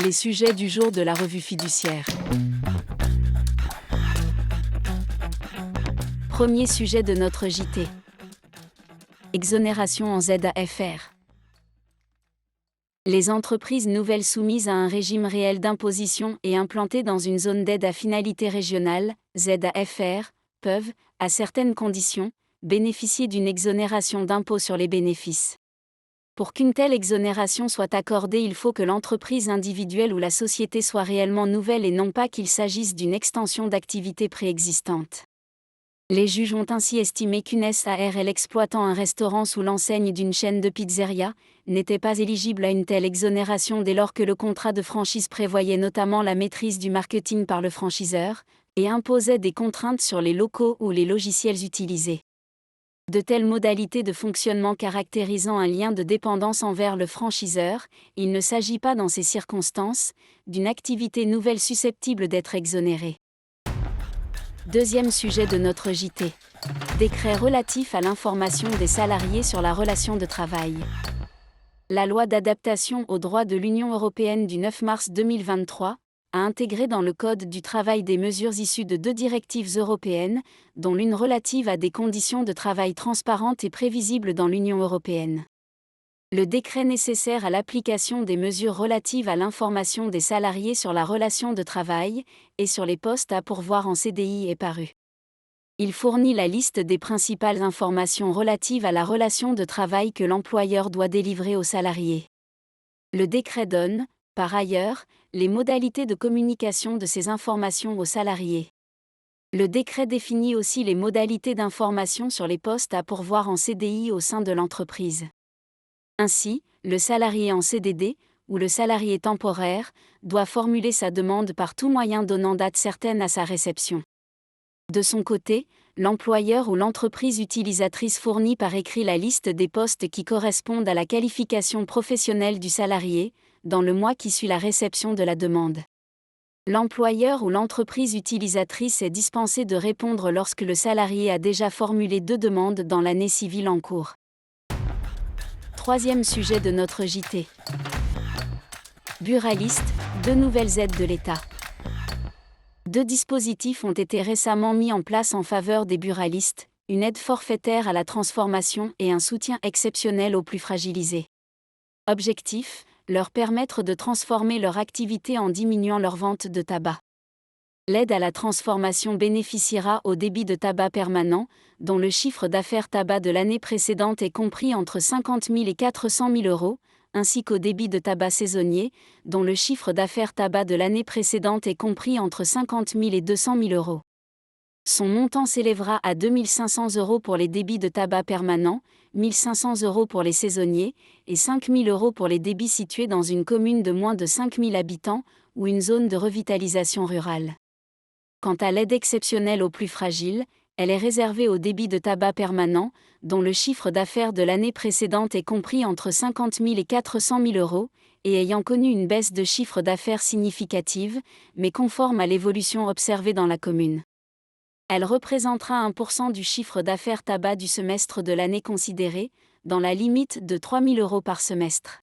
Les sujets du jour de la revue fiduciaire. Premier sujet de notre JT. Exonération en ZAFR. Les entreprises nouvelles soumises à un régime réel d'imposition et implantées dans une zone d'aide à finalité régionale, ZAFR, peuvent, à certaines conditions, bénéficier d'une exonération d'impôt sur les bénéfices. Pour qu'une telle exonération soit accordée, il faut que l'entreprise individuelle ou la société soit réellement nouvelle et non pas qu'il s'agisse d'une extension d'activité préexistante. Les juges ont ainsi estimé qu'une SARL exploitant un restaurant sous l'enseigne d'une chaîne de pizzeria n'était pas éligible à une telle exonération dès lors que le contrat de franchise prévoyait notamment la maîtrise du marketing par le franchiseur et imposait des contraintes sur les locaux ou les logiciels utilisés. De telles modalités de fonctionnement caractérisant un lien de dépendance envers le franchiseur, il ne s'agit pas dans ces circonstances d'une activité nouvelle susceptible d'être exonérée. Deuxième sujet de notre JT. Décret relatif à l'information des salariés sur la relation de travail. La loi d'adaptation au droit de l'Union européenne du 9 mars 2023 a intégré dans le Code du travail des mesures issues de 2 directives européennes, dont l'une relative à des conditions de travail transparentes et prévisibles dans l'Union européenne. Le décret nécessaire à l'application des mesures relatives à l'information des salariés sur la relation de travail et sur les postes à pourvoir en CDI est paru. Il fournit la liste des principales informations relatives à la relation de travail que l'employeur doit délivrer aux salariés. Le décret donne, par ailleurs, les modalités de communication de ces informations aux salariés. Le décret définit aussi les modalités d'information sur les postes à pourvoir en CDI au sein de l'entreprise. Ainsi, le salarié en CDD, ou le salarié temporaire, doit formuler sa demande par tout moyen donnant date certaine à sa réception. De son côté, l'employeur ou l'entreprise utilisatrice fournit par écrit la liste des postes qui correspondent à la qualification professionnelle du salarié, dans le mois qui suit la réception de la demande. L'employeur ou l'entreprise utilisatrice est dispensé de répondre lorsque le salarié a déjà formulé 2 demandes dans l'année civile en cours. Troisième sujet de notre JT. Buralistes, 2 nouvelles aides de l'État. 2 dispositifs ont été récemment mis en place en faveur des buralistes, une aide forfaitaire à la transformation et un soutien exceptionnel aux plus fragilisés. Objectif, leur permettre de transformer leur activité en diminuant leur vente de tabac. L'aide à la transformation bénéficiera au débit de tabac permanent, dont le chiffre d'affaires tabac de l'année précédente est compris entre 50 000 et 400 000 euros, ainsi qu'au débit de tabac saisonnier, dont le chiffre d'affaires tabac de l'année précédente est compris entre 50 000 et 200 000 euros. Son montant s'élèvera à 2 500 euros pour les débits de tabac permanents, 1 500 euros pour les saisonniers, et 5 000 euros pour les débits situés dans une commune de moins de 5 000 habitants, ou une zone de revitalisation rurale. Quant à l'aide exceptionnelle aux plus fragiles, elle est réservée aux débits de tabac permanents, dont le chiffre d'affaires de l'année précédente est compris entre 50 000 et 400 000 euros, et ayant connu une baisse de chiffre d'affaires significative, mais conforme à l'évolution observée dans la commune. Elle représentera 1% du chiffre d'affaires tabac du semestre de l'année considérée, dans la limite de 3 000 euros par semestre.